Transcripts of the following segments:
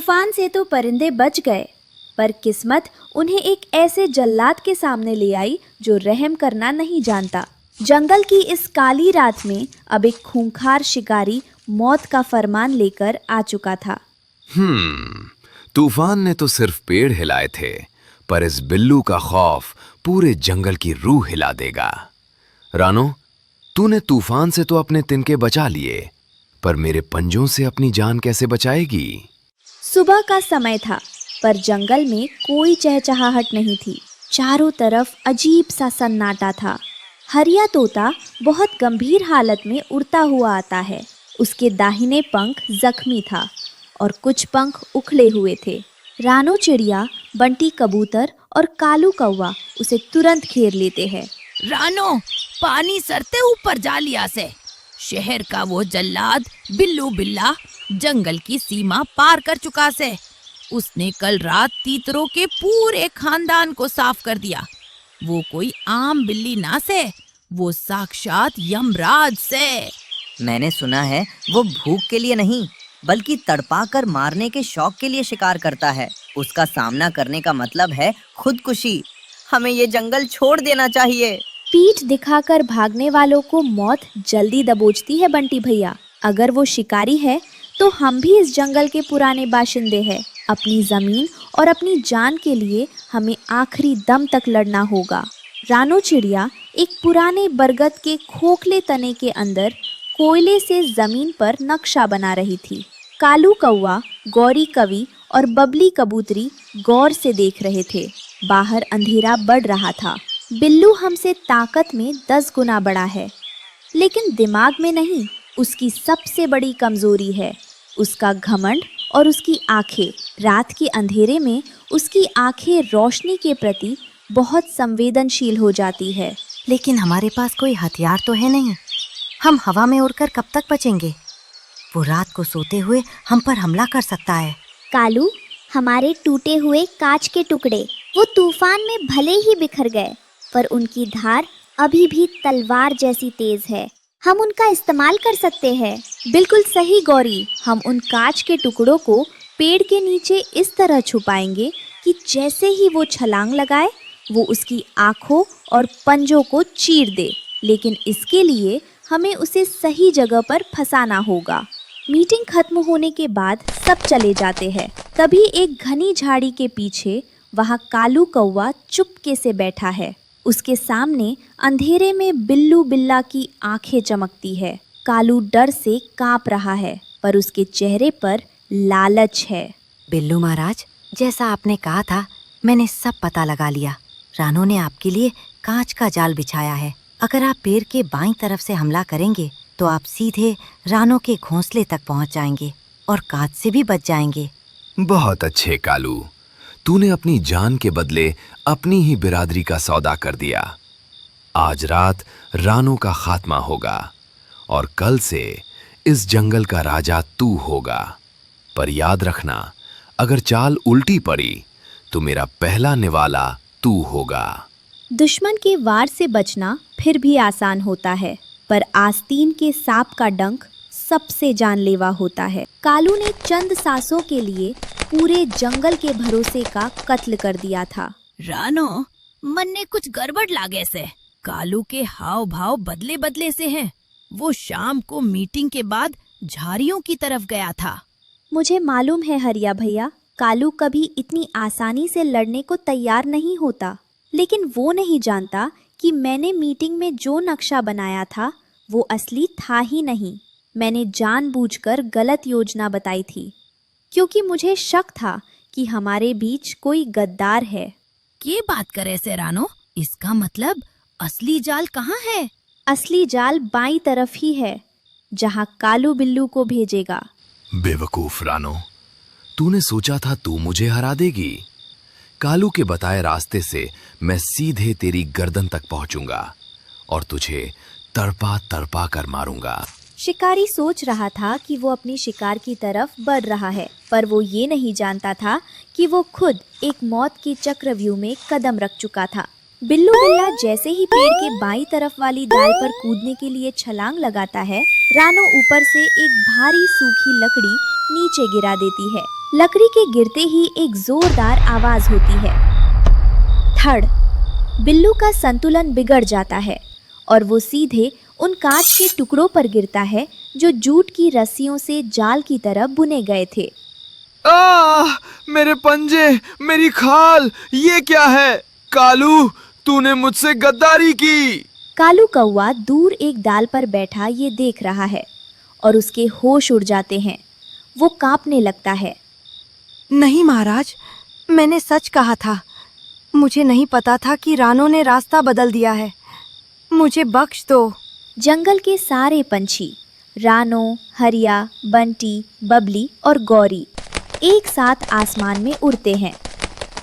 तूफान से तो परिंदे बच गए, पर किस्मत उन्हें एक ऐसे जल्लाद के सामने ले आई जो रहम करना नहीं जानता। जंगल की इस काली रात में अब एक खूंखार शिकारी मौत का फरमान लेकर आ चुका था। तूफान ने तो सिर्फ पेड़ हिलाए थे, पर इस बिल्लू का खौफ पूरे जंगल की रूह हिला देगा। रानो, तूने तूफान से तो अपने तिनके बचा लिए, पर मेरे पंजों से अपनी जान कैसे बचाएगी? सुबह का समय था, पर जंगल में कोई चहचहाहट नहीं थी। चारों तरफ अजीब सा सन्नाटा था। हरिया तोता बहुत गंभीर हालत में उड़ता हुआ आता है। उसके दाहिने पंख जख्मी था और कुछ पंख उखड़े हुए थे। रानो चिड़िया, बंटी कबूतर और कालू कौवा उसे तुरंत घेर लेते हैं। रानो, पानी सरते ऊपर जा लिया से। शहर का वो जल्लाद बिल्लू बिल्ला जंगल की सीमा पार कर चुका से। उसने कल रात तीतरों के पूरे खानदान को साफ कर दिया। वो कोई आम बिल्ली ना से, वो साक्षात यमराज से। मैंने सुना है वो भूख के लिए नहीं, बल्कि तड़पा कर मारने के शौक के लिए शिकार करता है। उसका सामना करने का मतलब है खुदकुशी। हमें ये जंगल छोड़ देना चाहिए। पीठ दिखाकर भागने वालों को मौत जल्दी दबोचती है बंटी भैया। अगर वो शिकारी है तो हम भी इस जंगल के पुराने बाशिंदे हैं। अपनी जमीन और अपनी जान के लिए हमें आखिरी दम तक लड़ना होगा। रानो चिड़िया एक पुराने बरगद के खोखले तने के अंदर कोयले से जमीन पर नक्शा बना रही थी। कालू कौवा, गौरी कवि और बबली कबूतरी गौर से देख रहे थे। बाहर अंधेरा बढ़ रहा था। बिल्लू हमसे ताकत में 10 गुना बड़ा है, लेकिन दिमाग में नहीं। उसकी सबसे बड़ी कमजोरी है उसका घमंड और उसकी आंखें। रात के अंधेरे में उसकी आंखें रोशनी के प्रति बहुत संवेदनशील हो जाती है। लेकिन हमारे पास कोई हथियार तो है नहीं। हम हवा में उड़कर कब तक बचेंगे? वो रात को सोते हुए हम पर हमला कर सकता है। कालू, हमारे टूटे हुए कांच के टुकड़े वो तूफान में भले ही बिखर गए, पर उनकी धार अभी भी तलवार जैसी तेज है। हम उनका इस्तेमाल कर सकते हैं। बिल्कुल सही गौरी, हम उन कांच के टुकड़ों को पेड़ के नीचे इस तरह छुपाएंगे कि जैसे ही वो छलांग लगाए वो उसकी आंखों और पंजों को चीर दे। लेकिन इसके लिए हमें उसे सही जगह पर फंसाना होगा। मीटिंग खत्म होने के बाद सब चले जाते हैं। तभी एक घनी झाड़ी के पीछे वहाँ कालू कौवा चुपके से बैठा है। उसके सामने अंधेरे में बिल्लू बिल्ला की आंखें चमकती है। कालू डर से कांप रहा है, पर उसके चेहरे पर लालच है। बिल्लू महाराज, जैसा आपने कहा था मैंने सब पता लगा लिया। रानो ने आपके लिए कांच का जाल बिछाया है। अगर आप पेड़ के बाईं तरफ से हमला करेंगे तो आप सीधे रानो के घोंसले तक पहुंच जाएंगे और कांच से भी बच जाएंगे। बहुत अच्छे कालू, तूने अपनी जान के बदले अपनी ही बिरादरी का सौदा कर दिया। आज रात रानो का खात्मा होगा और कल से इस जंगल का राजा तू होगा। पर याद रखना, अगर चाल उल्टी पड़ी तो मेरा पहला निवाला तू होगा। दुश्मन के वार से बचना फिर भी आसान होता है, पर आस्तीन के सांप का डंक सबसे जानलेवा होता है। कालू ने चंद सांसों के लिए पूरे जंगल के भरोसे का कत्ल कर दिया था। रानो, मन ने कुछ गड़बड़ लागे से। कालू के हाव भाव बदले बदले से हैं। वो शाम को मीटिंग के बाद झाड़ियों की तरफ गया था। मुझे मालूम है हरिया भैया, कालू कभी इतनी आसानी से लड़ने को तैयार नहीं होता। लेकिन वो नहीं जानता कि मैंने मीटिंग में जो नक्शा बनाया था वो असली था ही नहीं। मैंने जानबूझकर गलत योजना बताई थी, क्योंकि मुझे शक था कि हमारे बीच कोई गद्दार है। ये बात करे से रानो, इसका मतलब असली जाल कहाँ है? असली जाल बाईं तरफ ही है, जहाँ कालू बिल्लू को भेजेगा। बेवकूफ रानो, तूने सोचा था तू मुझे हरा देगी। कालू के बताए रास्ते से मैं सीधे तेरी गर्दन तक पहुंचूंगा और तुझे तड़पा तड़पा कर मारूंगा। शिकारी सोच रहा था कि वो अपनी शिकार की तरफ बढ़ रहा है, पर वो ये नहीं जानता था कि वो खुद एक मौत के चक्रव्यूह में कदम रख चुका था। बिल्लू बिल्ला जैसे ही पेड़ के बाईं तरफ वाली डाल पर कूदने के लिए छलांग लगाता है, रानो ऊपर से एक भारी सूखी लकड़ी नीचे गिरा देती है। लकड़ी के गिरते ही एक जोरदार आवाज होती है। थड़। बिल्लू का संतुलन बिगड़ जाता है और वो सीधे उन कांच के टुकड़ों पर गिरता है जो जूट की रस्सियों से जाल की तरह बुने गए थे। मेरे पंजे, मेरी खाल, ये क्या है? कालू, तूने मुझसे गद्दारी की। कालू कौवा दूर एक डाल पर बैठा ये देख रहा है और उसके होश उड़ जाते हैं। वो कांपने लगता है। नहीं महाराज, मैंने सच कहा था। मुझे नहीं पता था कि रानो ने रास्ता बदल दिया है। मुझे बख्श दो। जंगल के सारे पंछी, रानो, हरिया, बंटी, बबली और गौरी एक साथ आसमान में उड़ते हैं।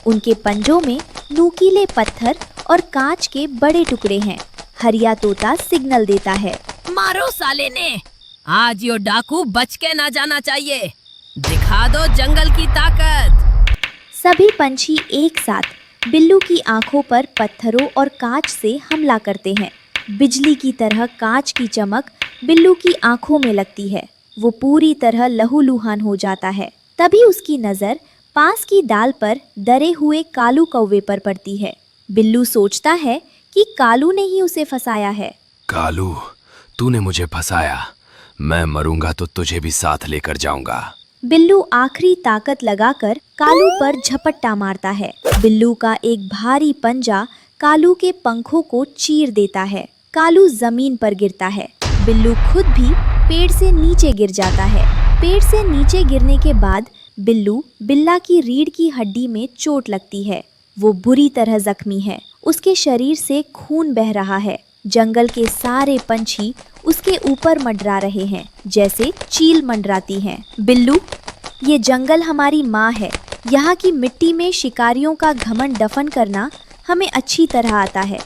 उनके पंजों में नुकीले पत्थर और कांच के बड़े टुकड़े हैं। हरिया तोता सिग्नल देता है। मारो साले ने, आज यो डाकू बच के ना जाना चाहिए। दिखा दो जंगल की ताकत। सभी पंछी एक साथ बिल्लू की आंखों पर पत्थरों और कांच से हमला करते हैं। बिजली की तरह कांच की चमक बिल्लू की आंखों में लगती है। वो पूरी तरह लहूलुहान हो जाता है। तभी उसकी नजर पास की डाल पर डरे हुए कालू कौवे पर पड़ती है। बिल्लू सोचता है कि कालू ने ही उसे फंसाया है। कालू, तूने मुझे फंसाया। मैं मरूंगा तो तुझे भी साथ लेकर जाऊंगा। बिल्लू आखिरी ताकत लगाकर कालू पर झपट्टा मारता है। बिल्लू का एक भारी पंजा कालू के पंखों को चीर देता है। कालू जमीन पर गिरता है। बिल्लू खुद भी पेड़ से नीचे गिर जाता है। पेड़ से नीचे गिरने के बाद बिल्लू बिल्ला की रीढ़ की हड्डी में चोट लगती है। वो बुरी तरह जख्मी है। उसके शरीर से खून बह रहा है। जंगल के सारे पंछी उसके ऊपर मंडरा रहे हैं, जैसे चील मंडराती हैं। बिल्लू, ये जंगल हमारी माँ है। यहाँ की मिट्टी में शिकारियों का घमंड दफन करना हमें अच्छी तरह आता है।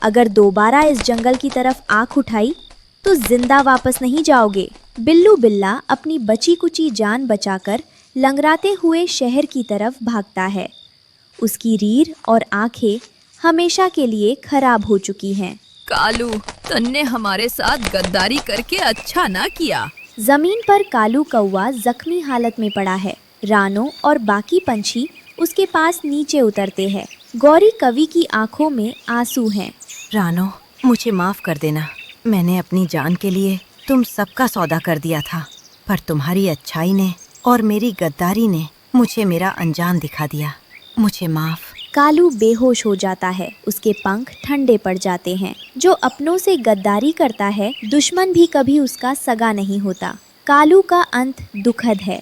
अगर दोबारा इस जंगल की तरफ आंख उठाई तो जिंदा वापस नहीं जाओगे। बिल्लू बिल्ला अपनी बची कुची जान बचाकर लंगड़ाते हुए शहर की तरफ भागता है। उसकी रीढ़ और आंखें हमेशा के लिए खराब हो चुकी हैं। कालू, तुमने हमारे साथ गद्दारी करके अच्छा ना किया। जमीन पर कालू कौवा जख्मी हालत में पड़ा है। रानो और बाकी पंछी उसके पास नीचे उतरते हैं। गौरी कवि की आंखों में आंसू हैं। रानो, मुझे माफ कर देना। मैंने अपनी जान के लिए तुम सबका सौदा कर दिया था, पर तुम्हारी अच्छाई ने और मेरी गद्दारी ने मुझे मेरा अंजाम दिखा दिया। मुझे माफ। कालू बेहोश हो जाता है। उसके पंख ठंडे पड़ जाते हैं। जो अपनों से गद्दारी करता है, दुश्मन भी कभी उसका सगा नहीं होता। कालू का अंत दुखद है,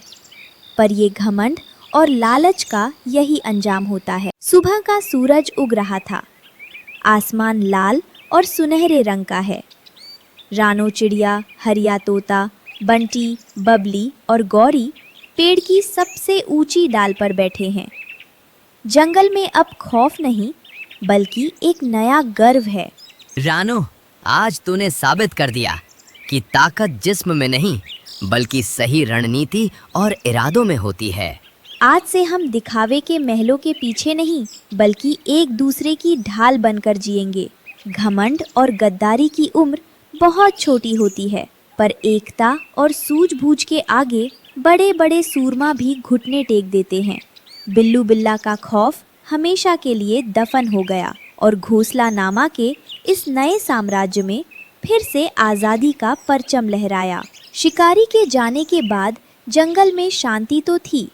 पर ये घमंड और लालच का यही अंजाम होता है। सुबह का सूरज उग रहा था। आसमान लाल और सुनहरे रंग का है। रानो चिड़िया, हरिया तोता, बंटी, बबली और गौरी पेड़ की सबसे ऊंची डाल पर बैठे हैं। जंगल में अब खौफ नहीं, बल्कि एक नया गर्व है। रानो, आज तूने साबित कर दिया कि ताकत जिस्म में नहीं, बल्कि सही रणनीति और इरादों में होती है। आज से हम दिखावे के महलों के पीछे नहीं, बल्कि एक दूसरे की ढाल बनकर जिएंगे। घमंड और गद्दारी की उम्र बहुत छोटी होती है, पर एकता और सूझबूझ के आगे बड़े बड़े सूरमा भी घुटने टेक देते हैं। बिल्लू बिल्ला का खौफ हमेशा के लिए दफन हो गया और घोंसला नामा के इस नए साम्राज्य में फिर से आज़ादी का परचम लहराया। शिकारी के जाने के बाद जंगल में शांति तो थी,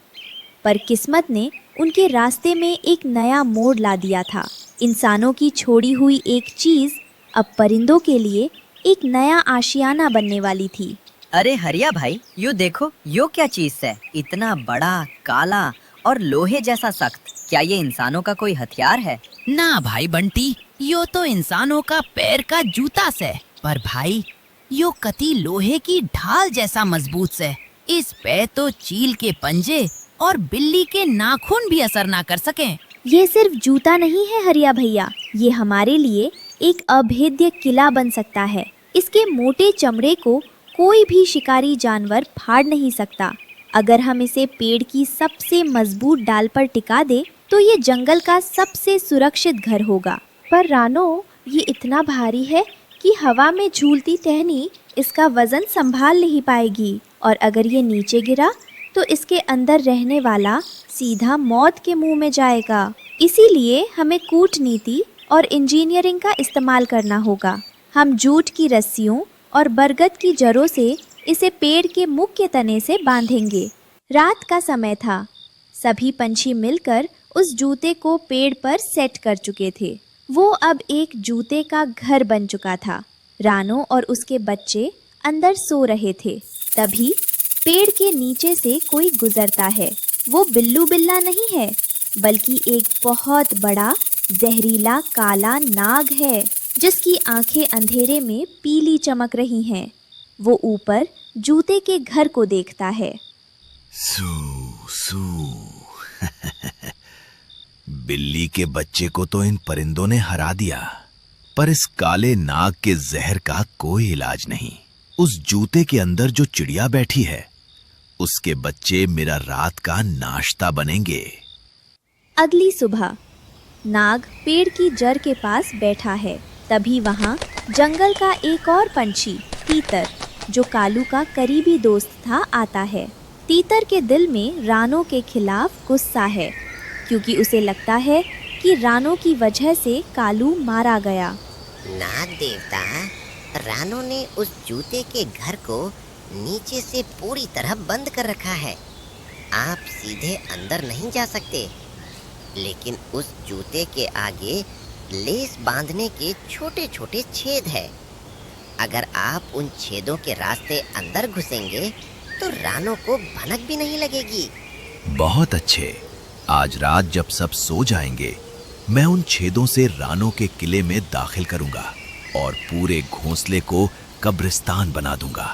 पर किस्मत ने उनके रास्ते में एक नया मोड़ ला दिया था। इंसानों की छोड़ी हुई एक चीज अब परिंदों के लिए एक नया आशियाना बनने वाली थी। अरे हरिया भाई, यो देखो, यो क्या चीज है? इतना बड़ा, काला और लोहे जैसा सख्त। क्या ये इंसानों का कोई हथियार है? ना भाई बंटी, यो तो इंसानों का पैर का जूता से। पर भाई, यो कती लोहे की ढाल जैसा मजबूत से। इस पे तो चील के पंजे और बिल्ली के नाखून भी असर ना कर सकें। ये सिर्फ जूता नहीं है हरिया भैया, ये हमारे लिए एक अभेद्य किला बन सकता है। इसके मोटे चमड़े को कोई भी शिकारी जानवर फाड़ नहीं सकता। अगर हम इसे पेड़ की सबसे मजबूत डाल पर टिका दे तो ये जंगल का सबसे सुरक्षित घर होगा। पर रानो, ये इतना भारी है कि हवा में झूलती टहनी इसका वजन संभाल नहीं पाएगी, और अगर ये नीचे गिरा तो इसके अंदर रहने वाला सीधा मौत के मुंह में जाएगा। इसीलिए हमें कूटनीति और इंजीनियरिंग का इस्तेमाल करना होगा। हम जूट की रस्सियों और बरगद की जड़ों से इसे पेड़ के मुख्य तने से बांधेंगे। रात का समय था। सभी पंछी मिलकर उस जूते को पेड़ पर सेट कर चुके थे। वो अब एक जूते का घर बन चुका था। रानो और उसके बच्चे अंदर सो रहे थे। तभी पेड़ के नीचे से कोई गुजरता है। वो बिल्लू बिल्ला नहीं है, बल्कि एक बहुत बड़ा जहरीला काला नाग है, जिसकी आंखें अंधेरे में पीली चमक रही हैं। वो ऊपर जूते के घर को देखता है। सू सू बिल्ली के बच्चे को तो इन परिंदों ने हरा दिया, पर इस काले नाग के जहर का कोई इलाज नहीं। उस जूते के अंदर जो चिड़िया बैठी है, उसके बच्चे मेरा रात का नाश्ता बनेंगे। अगली सुबह नाग पेड़ की जड़ के पास बैठा है। तभी वहाँ जंगल का एक और पंछी तीतर, जो कालू का करीबी दोस्त था, आता है। तीतर के दिल में रानो के खिलाफ गुस्सा है, क्योंकि उसे लगता है कि रानो की वजह से कालू मारा गया। नाग देवता, रानो ने उस जूते के घर को नीचे से पूरी तरह बंद कर रखा है। आप सीधे अंदर नहीं जा सकते, लेकिन उस जूते के आगे लेस बांधने के छोटे छोटे छेद है। अगर आप उन छेदों के रास्ते अंदर घुसेंगे तो रानो को भनक भी नहीं लगेगी। बहुत अच्छे। आज रात जब सब सो जाएंगे, मैं उन छेदों से रानो के किले में दाखिल करूंगा और पूरे घोंसले को कब्रिस्तान बना दूंगा।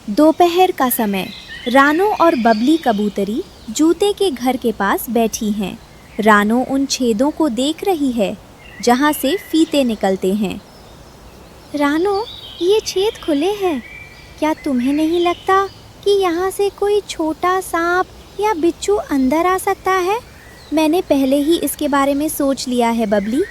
दोपहर का समय। रानो और बबली कबूतरी जूते के घर के पास बैठी हैं। रानो उन छेदों को देख रही है जहाँ से फीते निकलते हैं। रानो, ये छेद खुले हैं। क्या तुम्हें नहीं लगता कि यहाँ से कोई छोटा सांप या बिच्छू अंदर आ सकता है? मैंने पहले ही इसके बारे में सोच लिया है बबली।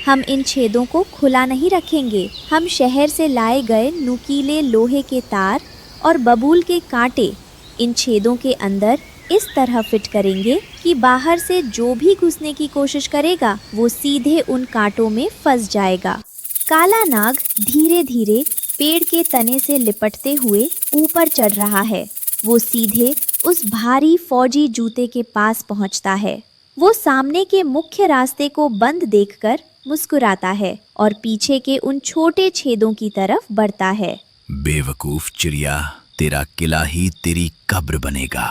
हम इन छेदों को खुला नहीं रखेंगे। हम शहर से लाए गए नुकीले लोहे के तार और बबूल के कांटे इन छेदों के अंदर इस तरह फिट करेंगे कि बाहर से जो भी घुसने की कोशिश करेगा वो सीधे उन कांटों में फंस जाएगा। काला नाग धीरे धीरे पेड़ के तने से लिपटते हुए ऊपर चढ़ रहा है। वो सीधे उस भारी फौजी जूते के पास पहुंचता है। वो सामने के मुख्य रास्ते को बंद देखकर मुस्कुराता है और पीछे के उन छोटे छेदों की तरफ बढ़ता है। बेवकूफ चिड़िया, तेरा किला ही तेरी कब्र बनेगा।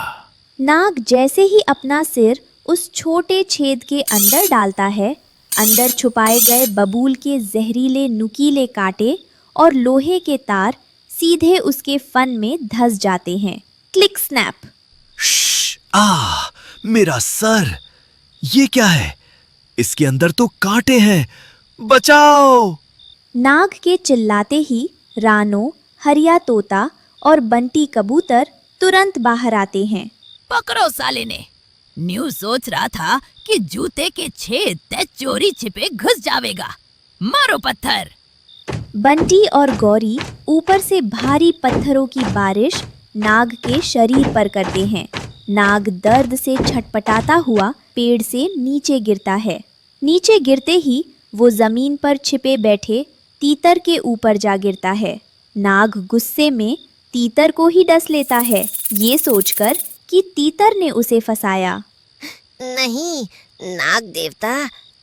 नाग जैसे ही अपना सिर उस छोटे छेद के अंदर डालता है, अंदर छुपाए गए बबूल के जहरीले नुकीले कांटे और लोहे के तार सीधे उसके फन में धंस जाते हैं। Click snap. मेरा सर! ये क्या है? इसके अंदर तो कांटे हैं। बचाओ! नाग के चिल्लाते ही रानो, हरिया तोता और बंटी कबूतर तुरंत बाहर आते हैं। पकड़ो साले ने। न्यू सोच रहा था कि जूते के छेद ते चोरी छिपे घुस जावेगा। मारो पत्थर। बंटी और गौरी ऊपर से भारी पत्थरों की बारिश नाग के शरीर पर करते हैं। नाग दर्द से छटपटाता हुआ पेड़ से नीचे गिरता है। नीचे गिरते ही वो जमीन पर छिपे बैठे तीतर के ऊपर जा गिरता है। नाग गुस्से में तीतर को ही डस लेता है, ये सोचकर कि तीतर ने उसे फंसाया। नहीं नाग देवता,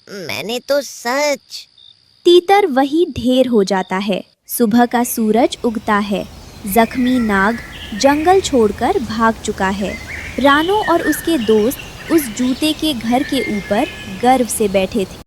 मैंने तो सच। तीतर वही ढेर हो जाता है। सुबह का सूरज उगता है। जख्मी नाग जंगल छोड़कर भाग चुका है। रानो और उसके दोस्त उस जूते के घर के ऊपर गर्व से बैठे थे।